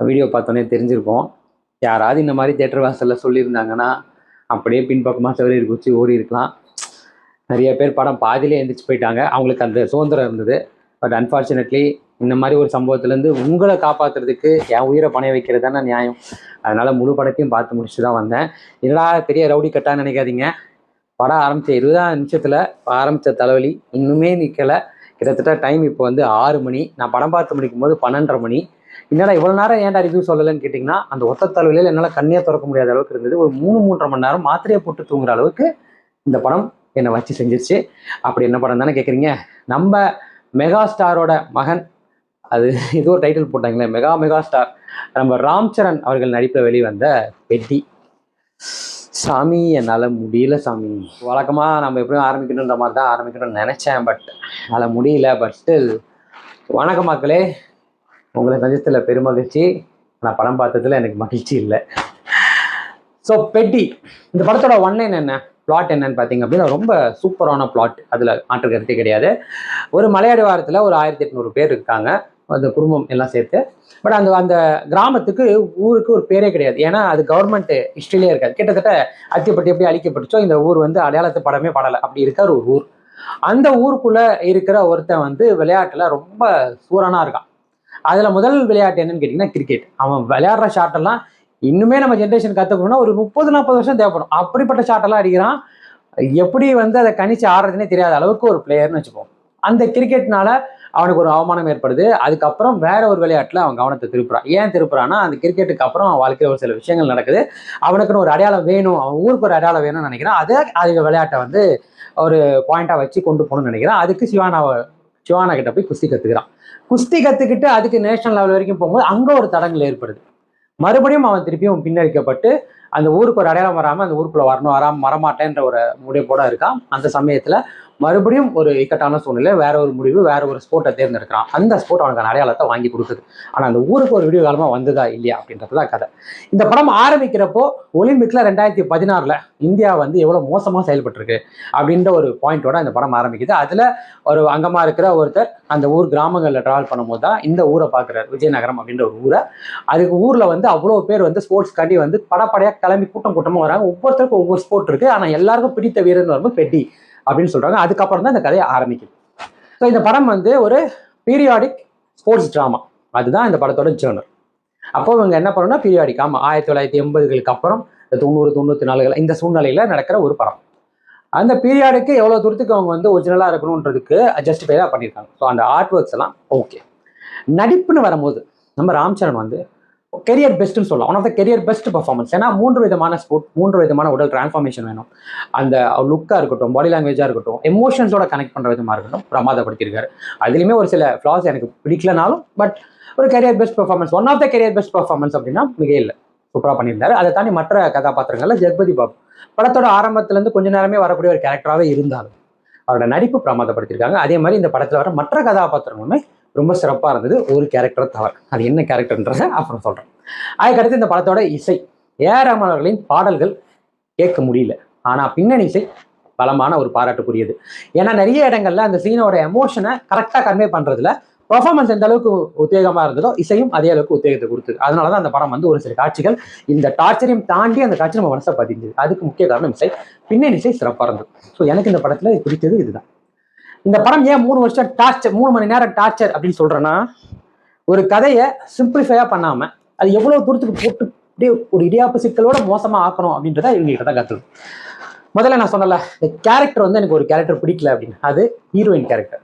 Video பார்த்தோன்னே தெரிஞ்சிருக்கும். யாராவது இந்த மாதிரி தியேட்டர் வாசலில் சொல்லியிருந்தாங்கன்னா அப்படியே பின்பக்கமாக செவரேறி குச்சி ஓடி இருக்கலாம். நிறைய பேர் படம் பாதியிலே எழுந்திரிச்சு போயிட்டாங்க. அவங்களுக்கு அந்த சுதந்திரம் இருந்தது. பட் அன்ஃபார்ச்சுனேட்லி இந்த மாதிரி ஒரு சம்பவத்துலேருந்து உங்களை காப்பாற்றுறதுக்கு என் உயிரை பணைய வைக்கிறது தானே நியாயம். அதனால் முழு படத்தையும் பார்த்து முடிச்சுட்டு தான் வந்தேன். என்னடா பெரிய ரவுடி கட்டான்னு நினைக்காதீங்க. படம் ஆரம்பித்த 20 நிமிஷத்தில் ஆரம்பித்த தலைவலி இன்னுமே நிற்கலை. கிட்டத்தட்ட டைம் இப்போ வந்து 6 மணி. நான் படம் பார்த்து முடிக்கும் போது 12:30 மணி. என்னடா இவ்வளோ நேரம் ஏன்டா ரிவ்யூ சொல்லலைன்னு கேட்டிங்கன்னா, அந்த ஒத்த தலைவலியில் என்னால் கண்ணியே திறக்க முடியாத அளவுக்கு இருந்தது. ஒரு 3-3.5 மணி நேரம் மாத்திரையை போட்டு தூங்குற அளவுக்கு இந்த படம் என்னை வச்சு செஞ்சிருச்சு. அப்படி என்ன படம் தானே கேட்குறீங்க? நம்ம மெகா ஸ்டாரோட மகன், அது ஏதோ டைட்டில் போட்டாங்களே, மெகா ஸ்டார் நம்ம ராம் சரண் அவர்கள் நடிப்பில் வெளிவந்த பெட்டி. சாமி என்னால் முடியல சாமி. வழக்கமாக நம்ம எப்படியும் ஆரம்பிக்கணுன்ற மாதிரி தான் ஆரம்பிக்கணும்னு நினச்சேன். பட் என்னால் முடியல. பட் ஸ்டில் வணக்கம் மக்களே, உங்களை சந்தித்ததில் பெருமகிழ்ச்சி. நான் படம் பார்த்ததில் எனக்கு மகிழ்ச்சி இல்லை. ஸோ பெட்டி, இந்த படத்தோட ஒன்லைன் என்ன, பிளாட் என்னன்னு பார்த்தீங்க அப்படின்னா ரொம்ப சூப்பரான பிளாட். அதில் மாற்று கருத்தே கிடையாது. ஒரு மலையடிவாரத்தில் ஒரு 1800 பேர் இருக்காங்க, அந்த குடும்பம் எல்லாம் சேர்த்து. பட் அந்த கிராமத்துக்கு ஊருக்கு ஒரு பேரே கிடையாது. ஏன்னா அது கவர்மெண்ட் ஹிஸ்ட்ரியிலே இருக்காது. கிட்டத்தட்ட அத்திப்பட்டி எப்படி அழிக்கப்பட்டுச்சோ இந்த ஊர் வந்து அடையாளத்து படமே படலை. அப்படி இருக்கிற ஒரு ஊர். அந்த ஊருக்குள்ள இருக்கிற ஒருத்தன் வந்து விளையாட்டுல ரொம்ப சூரனா இருக்கான். அதுல முதல் விளையாட்டு என்னன்னு கேட்டீங்கன்னா கிரிக்கெட். அவன் விளையாடுற ஷாட்டெல்லாம் இன்னுமே நம்ம ஜென்ரேஷன் கற்றுக்கணும்னா ஒரு 30-40 வருஷம் தேவைப்படும். அப்படிப்பட்ட ஷாட்டெல்லாம் அடிக்கிறான். எப்படி வந்து அதை கணிச்சு ஆடுறதுனே தெரியாத அளவுக்கு ஒரு பிளேயர்னு வச்சுப்போம். அந்த கிரிக்கெட்னால அவனுக்கு ஒரு அவமானம் ஏற்படுது. அதுக்கப்புறம் வேற ஒரு விளையாட்டுல அவன் கவனத்தை திருப்புறான். ஏன் திருப்புறான்னா, அந்த கிரிக்கெட்டுக்கு அப்புறம் அவன் வாழ்க்கையில் ஒரு சில விஷயங்கள் நடக்குது. அவனுக்குன்னு ஒரு அடையாளம் வேணும், அவன் ஊருக்கு ஒரு அடையாளம் வேணும்னு நினைக்கிறான். அது விளையாட்டை வந்து ஒரு பாயிண்டா வச்சு கொண்டு போகணும்னு நினைக்கிறான். அதுக்கு சிவானா கிட்ட போய் குஸ்தி கத்துக்கிறான். குஸ்தி கத்துக்கிட்டு அதுக்கு நேஷனல் லெவல் வரைக்கும் போகும்போது அங்க ஒரு தடங்கள் ஏற்படுது. மறுபடியும் அவன் திருப்பியும் பின்னடிக்கப்பட்டு அந்த ஊருக்கு ஒரு அடையாளம் வராமல் அந்த ஊருக்குள்ள வரமாட்டேன்ற ஒரு முடிவோட இருக்கான். அந்த சமயத்துல மறுபடியும் ஒரு இக்கட்டான சூழ்நிலை, வேற ஒரு முடிவு, வேற ஒரு ஸ்போர்ட்டை தேர்ந்தெடுக்கிறான். அந்த ஸ்போர்ட் அவனுக்கு அடையாளத்தை வாங்கி கொடுக்குது. ஆனா அந்த ஊருக்கு ஒரு விடிவு காலமா வந்ததா இல்லையா அப்படின்றதுதான் கதை. இந்த படம் ஆரம்பிக்கிறப்போ ஒலிம்பிக்ல 2016 இந்தியா வந்து எவ்வளவு மோசமா செயல்பட்டு இருக்கு அப்படின்ற ஒரு பாயிண்டோட இந்த படம் ஆரம்பிக்குது. அதுல ஒரு அங்கமா இருக்கிற ஒருத்தர் அந்த ஊர் கிராமங்கள்ல டிராவல் பண்ணும்போது தான் இந்த ஊரை பார்க்குறாரு, விஜயநகரம் அப்படின்ற ஒரு ஊரை. அதுக்கு ஊர்ல வந்து அவ்வளோ பேர் வந்து ஸ்போர்ட்ஸ்காண்டி வந்து படப்படையா கிளம்பி கூட்டமா வராங்க. ஒவ்வொருத்தருக்கும் ஒவ்வொரு ஸ்போர்ட் இருக்கு. ஆனா எல்லாருக்கும் பிடித்த வீரர்னு வரும்போது பெட்டி அப்படின்னு சொல்றாங்க. அதுக்கப்புறம் தான் இந்த கதையை ஆரம்பிக்குது. ஸோ இந்த படம் வந்து ஒரு பீரியாடிக் ஸ்போர்ட்ஸ் டிராமா. அதுதான் இந்த படத்தோட ஜேர்னர். அப்போ இவங்க என்ன பண்ணணும்னா பீரியாடிக், ஆமா 1980களுக்கு அப்புறம் 90-94 இந்த சூழ்நிலையில நடக்கிற ஒரு படம். அந்த பீரியாடுக்கு எவ்வளவு தூரத்துக்கு அவங்க வந்து ஒரிஜினலா இருக்கணும்ன்றதுக்கு ஜஸ்டிஃபைடா பண்ணியிருக்காங்க. ஸோ அந்த ஆர்ட் ஒர்க்ஸ் எல்லாம் ஓகே. நடிப்புன்னு வரும்போது நம்ம ராம் சரண் வந்து கெரியர் பெஸ்ட்னு சொல்லலாம். One of the career best performance. ஏன்னா 3 விதமான ஸ்போர்ட், 3 விதமான உடல் டிரான்ஸ்ஃபார்மேஷன் வேணும். அந்த லுக்கா இருக்கட்டும், பாடி லாங்குவேஜா இருக்கட்டும், எமோஷன்ஸோட கனெக்ட் பண்ற விதமா இருக்கட்டும், பிரமாதப்படுத்தியிருக்காரு. அதுலயுமே ஒரு சில ஃபிளாஸ் எனக்கு பிடிக்கலனாலும் பட் ஒரு career best performance, one of the career best performance அப்படின்னா மிக இல்லை, சூப்பரா பண்ணியிருந்தாரு. அதை தாண்டி மற்ற கதாபாத்திரங்கள்ல ஜெகபதி பாபு படத்தோட ஆரம்பத்துல இருந்து கொஞ்ச நேரமே வரக்கூடிய ஒரு கேரக்டராகவே இருந்தாலும் அவரோட நடிப்பு பிரமாதப்படுத்தியிருக்காங்க. அதே மாதிரி இந்த படத்துல வர மற்ற கதாபாத்திரங்களுமே ரொம்ப சிறப்பா இருந்தது, ஒரு கேரக்டர் தவிர. அது என்ன கேரக்டர்ன்றத அப்புறம் சொல்றேன். அதுக்கடுத்து இந்த படத்தோட இசை, ஏஆர் ரஹ்மான் அவர்களின் பாடல்கள் கேட்க முடியல. ஆனா பின்னணி இசை பலமான ஒரு பாராட்டுக்குரியது. ஏன்னா நிறைய இடங்கள்ல அந்த சீனோட எமோஷனை கரெக்டா கன்வே பண்றதுல பர்ஃபார்மன்ஸ் எந்த அளவுக்கு உத்வேகமா இருந்ததோ இசையும் அதே அளவுக்கு உத்வேகத்தை கொடுத்தது. அதனாலதான் அந்த படம் வந்து ஒரு சில காட்சிகள் இந்த டார்ச்சரையும் தாண்டி அந்த காட்சி நம்ம மனசை பதிஞ்சது. அதுக்கு முக்கிய காரணம் இசை, பின்னணி இசை சிறப்பா இருந்தது. ஸோ எனக்கு இந்த படத்துல பிடிச்சது இதுதான். இந்த படம் ஏன் 3 வருஷம் டார்ச்சர், 3 மணி நேரம் டார்ச்சர் அப்படின்னு சொல்றேன்னா, ஒரு கதையை சிம்பிளிஃபையா பண்ணாம அது எவ்வளவு தூரத்துக்கு போட்டு அப்படியே ஒரு இடியாப்பு சிக்கலோட மோசமா ஆக்கணும் அப்படின்றத இவங்க கிட்ட தான் கத்துக்கணும். முதல்ல நான் சொன்னல, இந்த கேரக்டர் வந்து எனக்கு ஒரு கேரக்டர் பிடிக்கல அப்படின்னு, அது ஹீரோயின் கேரக்டர்.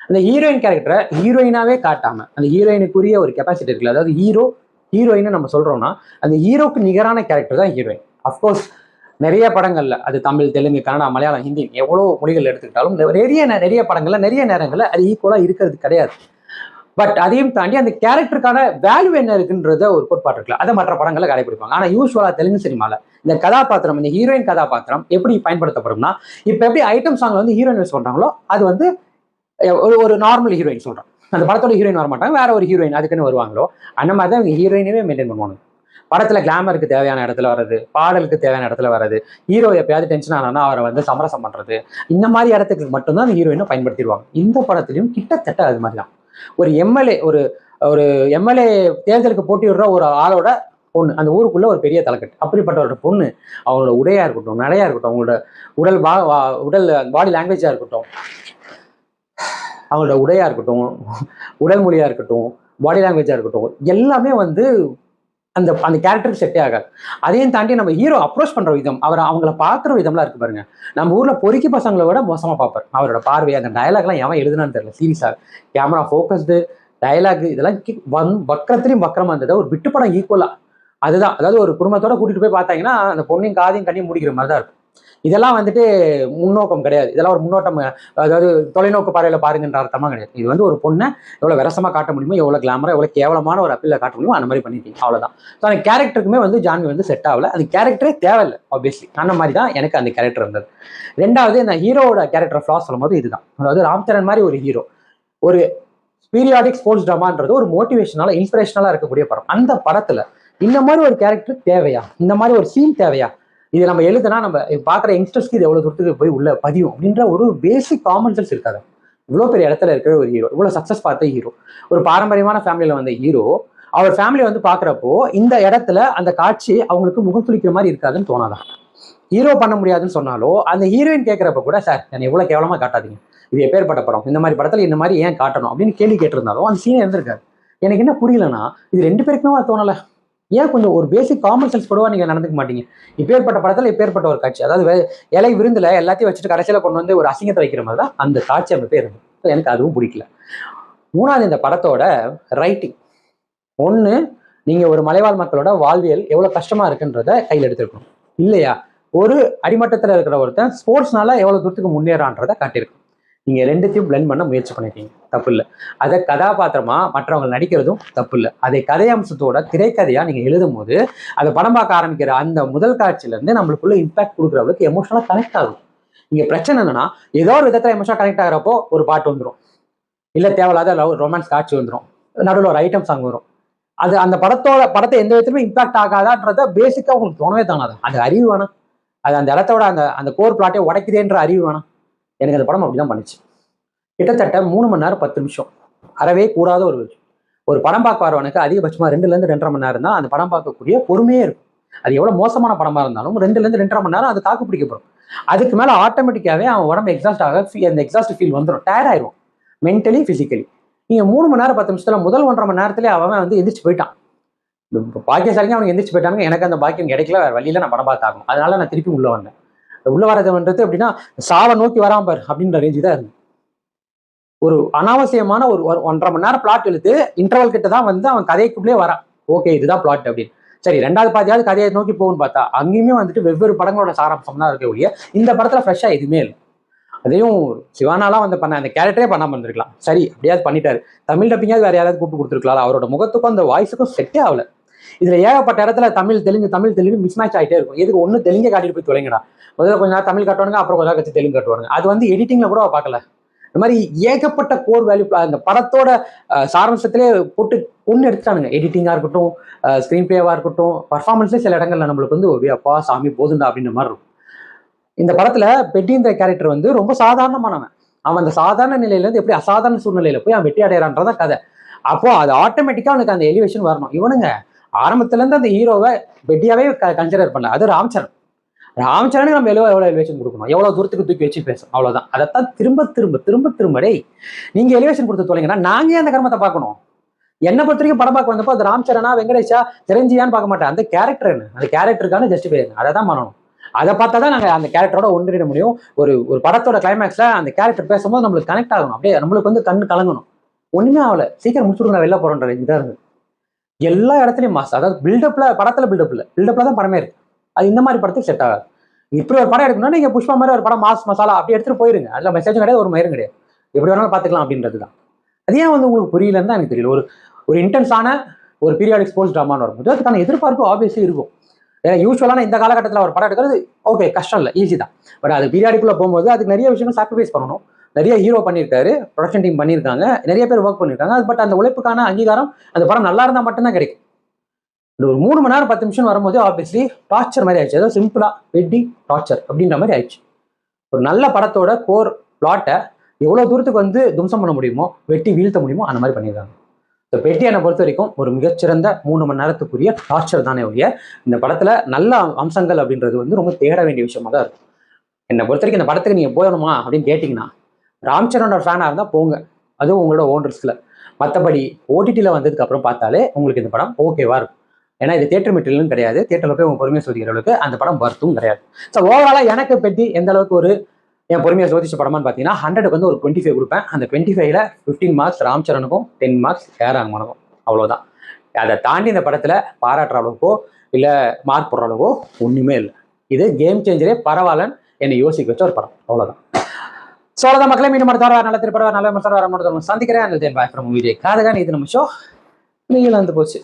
அந்த ஹீரோயின் கேரக்டரை ஹீரோயினாவே காட்டாம அந்த ஹீரோயினுக்குரிய ஒரு கெப்பாசிட்டி இருக்குல்ல, அதாவது ஹீரோயின் நம்ம சொல்றோம்னா அந்த ஹீரோக்கு நிகரான கேரக்டர் தான் ஹீரோயின். அஃப்கோர்ஸ் நிறைய படங்கள்ல, அது தமிழ், தெலுங்கு, கன்னடா, மலையாளம், ஹிந்தி எவ்வளோ மொழிகள் எடுத்துக்கிட்டாலும் நிறைய படங்கள்ல நிறைய நேரங்கள்ல அது ஈக்குவலா இருக்கிறது கிடையாது. பட் அதையும் தாண்டி அந்த கேரக்டருக்கான வேல்யூ என்ன இருக்குன்றத ஒரு கோட்பாடு இருக்குல்ல, அதை மற்ற படங்களை கடைபிடிப்பாங்க. ஆனா யூஸ்வலா தெலுங்கு சினிமால இந்த கதாபாத்திரம், இந்த ஹீரோயின் கதாபாத்திரம் எப்படி பயன்படுத்தப்படும்னா, இப்ப எப்படி ஐட்டம் சாங்ல வந்து ஹீரோயின் யூஸ் பண்றாங்களோ அது வந்து ஒரு நார்மல் ஹீரோயின் சொல்றான். அந்த படத்தோட ஹீரோயின் வர மாட்டாங்க, வேற ஒரு ஹீரோயின் அதுக்குன்னு வருவாங்களோ அந்த மாதிரி தான் இவங்க ஹீரோயினவே மெயின்டைன் பண்ணுவாங்க. படத்துல கிளாமருக்கு தேவையான இடத்துல வர்றது, பாடலுக்கு தேவையான இடத்துல வர்றது, ஹீரோ எப்பயாவது டென்ஷன் ஆனா அவரை வந்து சமரசம் பண்றது, இந்த மாதிரி இடத்துக்கு மட்டும்தான் அந்த ஹீரோயினை பயன்படுத்திடுவாங்க. இந்த படத்துலையும் கிட்டத்தட்ட அது மாதிரி தான். ஒரு எம்எல்ஏ, ஒரு ஒரு எம்எல்ஏ தேர்தலுக்கு போட்டியிடுற ஒரு ஆளோட பொண்ணு, அந்த ஊருக்குள்ள ஒரு பெரிய தலைக்கட்டு. அப்படிப்பட்டவரோட பொண்ணு அவங்களோட உடையா இருக்கட்டும், நடையா இருக்கட்டும், அவங்களோட உடல் உடல் பாடி லாங்குவேஜா இருக்கட்டும், அவங்களோட உடையா இருக்கட்டும், உடல் மொழியா இருக்கட்டும், பாடி லாங்குவேஜா இருக்கட்டும், எல்லாமே வந்து அந்த அந்த கேரக்டருக்கு செட்டே ஆகாது. அதையும் தாண்டி நம்ம ஹீரோ அப்ரோச் பண்ற விதம், அவங்கள பார்க்குற விதம்லாம் இருக்கு பாருங்க. நம்ம ஊர்ல பொறுக்கி பசங்களை விட மோசமா பார்ப்பார். அவரோட பார்வை, அந்த டயலாக்லாம் எவன் எழுதுனான்னு தெரியல. சீரியஸா கேமரா ஃபோக்கஸ்டு, டயலாக் இதெல்லாம் வக்கரத்திலையும் வக்கரமா இருந்தது. ஒரு விட்டு படம் ஈக்குவலா அதுதான். அதாவது ஒரு குடும்பத்தோட கூட்டிட்டு போய் பார்த்தாங்கன்னா அந்த பொண்ணையும் காதையும் கண்ணையும் முடிக்கிற மாதிரி தான் இருக்கும். இதெல்லாம் வந்துட்டு முன்னோக்கம் கிடையாது. இதெல்லாம் ஒரு முன்னோட்டம், அதாவது தொலைநோக்கு பார்வையில பாருங்கன்ற அர்த்தமா கிடையாது. இது வந்து ஒரு பொண்ணை எவ்வளவு விரசமா காட்ட முடியுமோ, எவ்வளவு கிளாமரா, எவ்வளவு கேவலமான ஒரு அப்பீல காட்ட முடியுமோ அந்த மாதிரி பண்ணிட்டீங்க, அவ்வளவுதான். ஸோ அந்த கேரக்டருக்குமே வந்து ஜான்வி வந்து செட் ஆகல. அந்த கேரக்டரே தேவையில்லை ஆப்வியஸ்லி. அந்த மாதிரி தான் எனக்கு அந்த கேரக்டர் இருந்தது. ரெண்டாவது, இந்த ஹீரோவோட கேரக்டர் ஃபிளாஸ் சொல்லும்போது இதுதான். அதாவது ராம்சரண் மாதிரி ஒரு ஹீரோ, ஒரு பீரியாடிக் ஸ்போர்ட்ஸ் ட்ராமான்றது ஒரு மோட்டிவேஷனால இன்ஸ்பிரேஷனலா இருக்கக்கூடிய படம். அந்த படத்துல இந்த மாதிரி ஒரு கேரக்டர் தேவையா? இந்த மாதிரி ஒரு சீன் தேவையா? இது நம்ம எழுதுனா நம்ம பாக்குற யங்ஸ்டர்ஸ்க்கு இது எவ்வளவு தூரத்துக்கு போய் உள்ள பதியும் அப்படின்ற ஒரு பேசிக் காமன் சென்ஸ் இருக்காது. இவ்வளவு பெரிய இடத்துல இருக்கிற ஒரு ஹீரோ, இவ்வளவு சக்சஸ் பார்த்த ஹீரோ, ஒரு பாரம்பரியமான ஃபேமிலியில வந்த ஹீரோ, அவர் ஃபேமிலியை வந்து பாக்குறப்போ இந்த இடத்துல அந்த காட்சி அவங்களுக்கு முகம் சுளிக்கிற மாதிரி இருக்காதுன்னு தோணாதான். ஹீரோ பண்ண முடியாதுன்னு சொன்னாலோ அந்த ஹீரோயின் கேட்கறப்ப கூட, சார் என்னை இவ்வளவு கேவலமா காட்டாதீங்க, இது எப்பேற்பட்ட படம், இந்த மாதிரி படத்துல இந்த மாதிரி ஏன் காட்டணும் அப்படின்னு கேள்வி கேட்டிருந்தாலும் அந்த சீனே இருந்திருக்காரு. எனக்கு என்ன புரியலன்னா, இது ரெண்டு பேருக்குமே தோணல. ஏன் கொஞ்சம் ஒரு பேசிக் காமன் சென்ஸ் கூடவா நீங்க நடந்துக்க மாட்டீங்க? இப்பேற்பட்ட படத்துல இப்பேற்பட்ட ஒரு காட்சி, அதாவது இலை விருந்துல எல்லாத்தையும் வச்சுட்டு கடைசியில கொண்டு வந்து ஒரு அசிங்கத்தை வைக்கிற மாதிரி தான் அந்த காட்சி அமைப்பே இருந்து எனக்கு அதுவும் பிடிக்கல. மூணாவது, இந்த படத்தோட ரைட்டிங். ஒண்ணு, நீங்க ஒரு மலைவாழ் மக்களோட வாழ்வியல் எவ்வளவு கஷ்டமா இருக்குன்றத கையில் எடுத்திருக்கணும். இல்லையா, ஒரு அடிமட்டத்துல இருக்கிற ஒருத்தன் ஸ்போர்ட்ஸ்னால எவ்வளவு தூரத்துக்கு முன்னேறான்றதை காட்டியிருக்கணும். நீங்க ரெண்டுத்தையும் பிளெண்ட் பண்ண முயற்சி பண்ணிருக்கீங்க, தப்பு இல்லை. அதை கதாபாத்திரமா மற்றவங்க நடிக்கிறதும் தப்பு இல்லை. அதை கதை அம்சத்தோட திரைக்கதையா நீங்க எழுதும் போது அதை படம் பார்க்க ஆரம்பிக்கிற அந்த முதல் காட்சியில இருந்து நம்மளுக்குள்ள இம்பாக்ட் கொடுக்குற அளவுக்கு எமோஷனலா கனெக்ட் ஆகும். இங்க பிரச்சனை என்னன்னா, ஏதோ ஒரு விதத்துல எமோஷனலா கனெக்ட் ஆகிறப்போ ஒரு பாட்டு வந்துடும், இல்ல தேவையில்லாத லவ் ரொமான்ஸ் காட்சி வந்துடும், நடுவில் ஒரு ஐட்டம் சாங் வரும். அது அந்த படத்தை எந்த விதத்துலையும் இம்பாக்ட் ஆகாதான்றத பேசிக்கா உங்களுக்கு தோணவே தோணாது. அது அறிவு வேணாம். அது அந்த இடத்தோட அந்த கோர் பிளாட்டை உடைக்குதேன்ற அறிவு வேணாம். எனக்கு அந்த படம் அப்படிதான் பண்ணிச்சு. கிட்டத்தட்ட 3 மணி நேரம் 10 நிமிஷம், அறவே கூடாத ஒரு விஷயம். ஒரு படம் பார்க்க வரவனுக்கு அதிகபட்சமா 2ல இருந்து 2.5 மணி நேரம் தான் அந்த படம் பார்க்கக்கூடிய பொறுமையே இருக்கும். அது எவ்வளவு மோசமான படமா இருந்தாலும் 2ல இருந்து 2.5 மணி நேரம் அது தாக்கு பிடிக்கப்படும். அதுக்கு மேல ஆட்டோமேட்டிக்காவே அவன் உடம்பு எக்ஸாஸ்ட் ஆக, அந்த எக்ஸாஸ்ட் ஃபீல் வந்துடும், டயர்ட் ஆயிரும் மென்டலி பிசிக்கலி. நீங்க 3 மணி நேரம் 10 நிமிஷத்துல முதல் 1.5 மணி நேரத்திலே அவன் வந்து எந்திரிச்சு போயிட்டான். பாக்கியசாலிங்க அவனுக்கு எந்திரிச்சு போயிட்டாங்க. எனக்கு அந்த பாக்கியம் கிடைக்கல, வேற வழியில நான் படம் பார்த்தாகணும். அதனால நான் திருப்பி உள்ள வந்தேன். உள்ள வரதுன்றது எப்படின்னா, சாவை நோக்கி வராம பாரு அப்படின்ற ரேஞ்சு தான் இருக்கு. ஒரு அனாவசியமான ஒரு 1.5 மணி நேரம் பிளாட் இழுத்து இன்டர்வல் கிட்ட தான் வந்து அவன் கதைக்குள்ளே வரான். ஓகே, இதுதான் பிளாட் அப்படின்னு. சரி, ரெண்டாவது பாதியாவது கதையை நோக்கி போகும்னு பார்த்தா அங்கேயுமே வந்துட்டு வெவ்வேறு படங்களோட சாராம்சம் தான் இருக்க ஒழிய இந்த படத்துல ஃப்ரெஷ்ஷா எதுவுமே இல்லை. அதையும் சிவானாலாம் வந்து பண்ண அந்த கேரக்டரே பண்ணாம இருந்திருக்கலாம். சரி, அப்படியாவது பண்ணிட்டாரு. தமிழ் டப்பிங்காவது வேற யாராவது கூப்பிட்டு கொடுத்துருக்கலாம். அவரோட முகத்துக்கும் அந்த வாய்ஸுக்கும் செட்டே ஆகல. இதுல ஏகப்பட்ட இடத்துல தமிழ் தெலுங்கு மிஸ் மேட்ச் ஆகிட்டே இருக்கும். எதுக்கு ஒண்ணு தெலுங்கே காட்டிட்டு போய் தொலைங்கடா. முதல்ல கொஞ்ச நேரம் தமிழ் காட்டுவானுங்க, அப்புறம் கொஞ்ச நேரம் கட்சி தெலுங்கு காட்டுவாங்க. அது வந்து எடிட்டிங்ல கூட பார்க்கல. இந்த மாதிரி ஏகப்பட்ட கோர் வேல்யூ அந்த படத்தோட சாராம்சத்திலே போட்டு ஒன்று எடுத்துட்டானுங்க. எடிட்டிங்கா இருக்கட்டும், ஸ்கிரீன் பிளேவா இருக்கட்டும், பர்ஃபார்மன்ஸே சில இடங்கள்ல நம்மளுக்கு வந்து ஒரு அப்பா சாமி போதுண்டா அப்படின்ற மாதிரி இருக்கும். இந்த படத்துல பெட்டின்ற கேரக்டர் வந்து ரொம்ப சாதாரணமானவன். அவன் அந்த சாதாரண நிலையில இருந்து எப்படி அசாதாரண சூழ்நிலையில போய் அவன் வெற்றி அடையறான்றதான் கதை. அப்போ அது ஆட்டோமேட்டிக்கா அவனுக்கு அந்த எலிவேஷன் வரணும். இவனுங்க ஆரம்பத்துல இருந்து அந்த ஹீரோவை பெட்டியாவே கன்சிடர் பண்ணல. அது ராம்சரனுக்கு நம்ம எவ்வளவு எலிவேஷன் கொடுக்கணும், எவ்வளவு தூரத்துக்கு தூக்கி வச்சு பேசணும், அவ்வளவுதான். அதைத்தான் திரும்ப திரும்ப திரும்ப திரும்ப டேய் நீங்க எலிவேஷன் கொடுத்து தொலைங்கன்னா நாங்க ஏன் அந்த கர்மத்தை பார்க்கணும்? என்ன பொறுத்த வரைக்கும் படம் பார்க்க வந்தப்போ அது ராம்சரனா, வெங்கடேஷா, சிரஞ்சீவியான்னு பார்க்க மாட்டேன். அந்த கேரக்டர் என்ன, அந்த கேரக்டருக்கான ஜஸ்டிஃபை அதை தான் பண்ணணும். அதை பார்த்தா தான் நாங்கள் அந்த கேரக்டரோட ஒன்றிட முடியும். ஒரு படத்தோட கிளைமேக்ஸ்ல அந்த கேரக்டர் பேசும்போது நம்மளுக்கு கனெக்ட் ஆகணும். அப்படியே நம்மளுக்கு வந்து கண்ணு கலங்கணும். ஒண்ணுமே ஆகல, சீக்கிரம் முடிச்சுடுங்க, வெளில போறோன்ற இதாக இருந்து எல்லா இடத்துலயும் மாஸ். அதாவது படத்துல பில்டப்ல தான் படமே இருக்கு. அது இந்த மாதிரி படத்துக்கு செட் ஆகாது. இப்படி ஒரு படம் எடுக்கணும்னா நீங்க புஷ்பா மாதிரி ஒரு படம் மாஸ் மசாலா அப்படி எடுத்துட்டு போயிருங்க. அதுல மெசேஜும் கிடையாது, ஒரு மயிரும் கிடையாது, எப்படி வேணாலும் பாத்துக்கலாம் அப்படின்றது தான். அது ஏன் வந்து உங்களுக்கு புரியலன்னு தான் எனக்கு தெரியல. ஒரு இன்டென்ஸான ஒரு பீரியாடிக் ஸ்போர்ட்ஸ் ட்ராமான்னு வரும்போது அதுக்கான எதிர்பார்ப்பு ஆப்வியஸ்லி இருக்கும். ஏன்னா யூஸ்வலான இந்த காலகட்டத்தில் ஒரு படம் எடுக்கிறது ஓகே கஷ்டம் இல்லை, ஈஸி தான். பட் அது பீரியாடிக்குள்ள போகும்போது அதுக்கு நிறைய விஷயங்கள் சாக்ரிஃபைஸ் பண்ணணும். நிறைய ஹீரோ பண்ணியிருக்காரு, ப்ரொடக்ஷன் டீம் பண்ணியிருக்காங்க, நிறைய பேர் ஒர்க் பண்ணியிருக்காங்க. பட் அந்த உழைப்புக்கான அங்கீகாரம் அந்த படம் நல்லா இருந்தால் மட்டும்தான் கிடைக்கும். ஒரு 3 மணி நேரம் 10 நிமிஷம் வரும்போது ஆப்வியஸ்லி டார்ச்சர் மாதிரி ஆயிடுச்சு. அதாவது சிம்பிளா வெட்டி டார்ச்சர் அப்படின்ற மாதிரி ஆயிடுச்சு. ஒரு நல்ல படத்தோட கோர் பிளாட்டை எவ்வளவு தூரத்துக்கு வந்து தும்சம் பண்ண முடியுமோ, வெட்டி வீழ்த்த முடியுமோ அந்த மாதிரி பண்ணியிருக்காங்க. ஸோ பெட்டி என்னை பொறுத்த வரைக்கும் ஒரு மிகச்சிறந்த 3 மணி நேரத்துக்குரிய டார்ச்சர் தானே ஒழிய இந்த படத்துல நல்ல அம்சங்கள் அப்படின்றது வந்து ரொம்ப தேட வேண்டிய விஷயமா தான் இருக்கும். என்னை பொறுத்த வரைக்கும் இந்த படத்துக்கு நீங்க போகணுமா அப்படின்னு கேட்டீங்கன்னா, ராம் சரணோட ஃபேனா இருந்தா போங்க, அதுவும் உங்களோட ஓன் ரிஸ்க்ல. மற்றபடி ஓடிடியில் வந்ததுக்கு அப்புறம் பார்த்தாலே உங்களுக்கு இந்த படம் ஓகேவா இருக்கும். ஏன்னா இது தியேட்டர் மெட்டீரியலும் கிடையாது, தியேட்டர்ல போய் உங்க பொறுமையை சோதிக்கிற அளவுக்கு அந்த படம் வர்த்தும் கிடையாது. ஸோ ஓவராலா எனக்கு பெட்டி எந்த அளவுக்கு ஒரு என் பொறுமையை சோதிச்ச படமான்னு பார்த்தீங்கன்னா 100க்கு வந்து ஒரு 25 கொடுப்பேன். அந்த 25ல 15 மார்க்ஸ் ராம் சரணுக்கும் 10 மார்க்ஸ் ரஹ்மானுக்கும், அவ்வளோதான். அதை தாண்டி இந்த படத்துல பாராட்டுற அளவுக்கோ இல்லை மார்க் போடுற அளவுக்கோ ஒன்றுமே இல்லை. இது கேம் சேஞ்சரே பரவாயில்லன்னு என்னை யோசிக்க வச்ச ஒரு படம், அவ்வளோதான். ஸோ அவ்வளோதான் மக்களே, மீண்டும் அடுத்த நல்ல திருப்படம் நல்ல விமர்சனம் வர சந்திக்கிறேன். பாய் ஃப்ரம் விஜய் காதகா. இது நம்ம ஷோ நீங்களும் வந்து போச்சு.